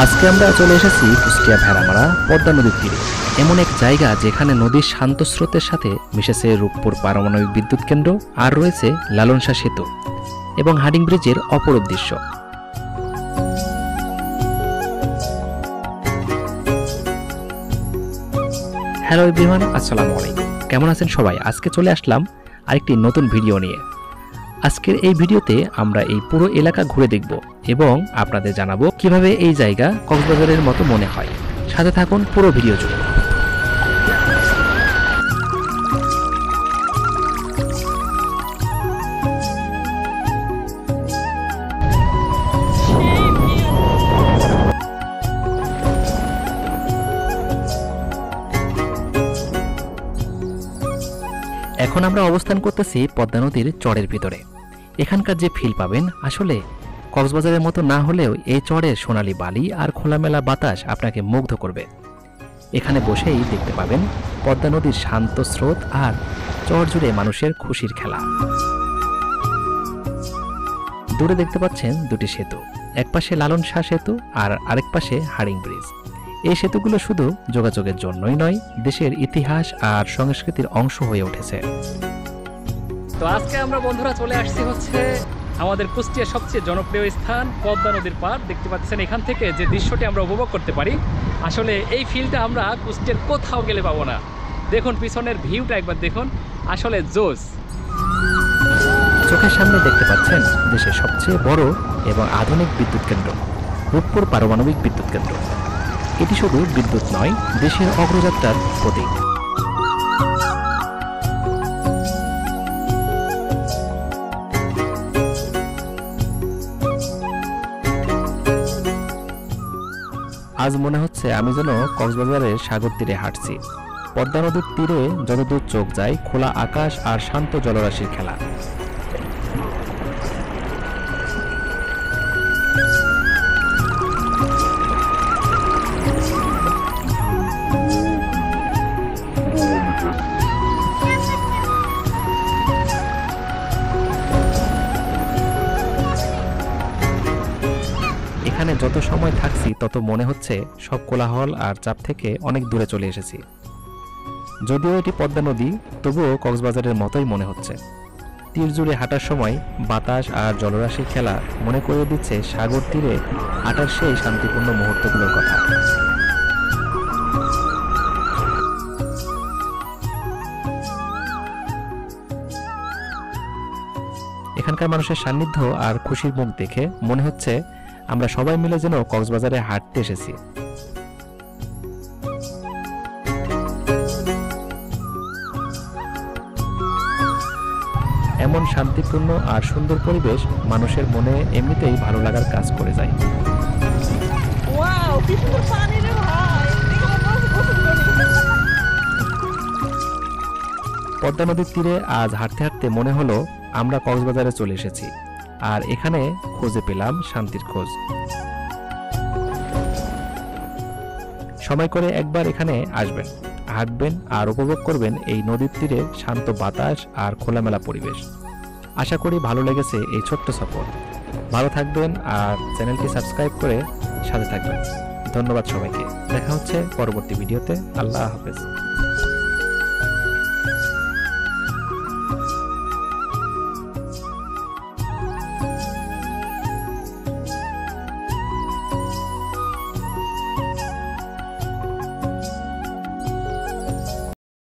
আজকে আমরা চলে এসেছি কুষ্টিয়া ভেড়ামারা পদ্মা নদীর তীরে, এমন এক জায়গা যেখানে নদীর শান্ত স্রোতের সাথে মিশেছে রূপপুর পারমাণবিক বিদ্যুৎ কেন্দ্র আর রয়েছে লালন শাহ সেতু এবং হাডিং ব্রিজের অপরূপ দৃশ্য। হ্যালো এভরিওয়ান, আসসালামু আলাইকুম। কেমন আছেন সবাই? আজকে চলে আসলাম আরেকটি নতুন ভিডিও নিয়ে। আজকের এই ভিডিওতে আমরা এই পুরো এলাকা ঘুরে দেখব এবং আপনাদের জানাবো কিভাবে এই জায়গা কক্সবাজারের মতো মনে হয়। সাথে থাকুন পুরো ভিডিও জুড়ে। এখন আমরা অবস্থান করতেছি পদ্মা নদীর চরের ভিতরে। এখানকার যে ফিল পাবেন আসলে কক্সবাজারের মতো না হলেও এই চরের সোনালী বালি আর খোলামেলা বাতাস আপনাকে মুগ্ধ করবে। এখানে বসেই দেখতে পাবেন পদ্মা নদীর শান্ত স্রোত আর চর জুড়ে মানুষের খুশির খেলা। দূরে দেখতে পাচ্ছেন দুটি সেতু, এক পাশে লালন শাহ সেতু আর আরেক পাশে হাডিং ব্রিজ। এই সেতুগুলো শুধু যোগাযোগের জন্যই নয়, দেশের ইতিহাস আর সংস্কৃতির অংশ হয়ে উঠেছে। তো আজকে আমরা বন্ধুরা চলে আসছি হচ্ছে আমাদের কুষ্টিয়ার সবচেয়ে জনপ্রিয় স্থান পদ্মা নদীর পাড়। দেখতে পাচ্ছেন এখান থেকে যে দৃশ্যটি আমরা উপভোগ করতে পারি, আসলে এই ফিলটা আমরা কুষ্টিয়ার কোথাও গেলে পাবো না। দেখুন পিছনের ভিউটা একবার দেখুন, আসলে জোস। চোখের সামনে দেখতে পাচ্ছেন দেশের সবচেয়ে বড় এবং আধুনিক বিদ্যুৎ কেন্দ্র রূপপুর পারমাণবিক বিদ্যুৎ কেন্দ্র। এটি শুধু বিদ্যুৎ নয়, দেশের অগ্রযাত্রার প্রতীক। আজ মনে হচ্ছে আমি যেন কক্সবাজারের সাগর তীরে হাঁটছি। পদ্মা নদীর তীরে যতদূর চোখ যায় খোলা আকাশ আর শান্ত জলরাশির খেলা। এখানে যত সময় থাকছি তত মনে হচ্ছে সব কোলাহল আর চাপ থেকে অনেক দূরে চলে এসেছি। যদিও এটি পদ্মা নদী, তবুও কক্সবাজারের মতোই মনে হচ্ছে। তীর জুড়ে হাঁটার সময় বাতাস আর জলরাশির খেলা মনে করিয়ে দিচ্ছে সাগর তীরে হাঁটার সেই শান্তিপূর্ণ মুহূর্তগুলোর কথা। এখানকার মানুষের সান্নিধ্য আর খুশির মুখ দেখে মনে হচ্ছে আমরা সবাই মিলে যেন কক্সবাজারে হাঁটতে এসেছি। এমন শান্তিপূর্ণ আর সুন্দর পরিবেশ মানুষের মনে এমনিতেই ভালো লাগার কাজ করে যায়। পদ্মা নদীর তীরে আজ হাঁটতে হাঁটতে মনে হলো আমরা কক্সবাজারে চলে এসেছি, আর এখানে খুঁজে পেলাম শান্তির খোঁজ। সময় করে একবার এখানে আসবেন, হাঁটবেন আর উপভোগ করবেন এই নদীর তীরে শান্ত বাতাস আর খোলামেলা পরিবেশ। আশা করি ভালো লেগেছে এই ছোট্ট সফর। ভালো থাকবেন আর চ্যানেলটি সাবস্ক্রাইব করে সাথে থাকবেন। ধন্যবাদ সবাইকে। দেখা হচ্ছে পরবর্তী ভিডিওতে। আল্লাহ হাফেজ।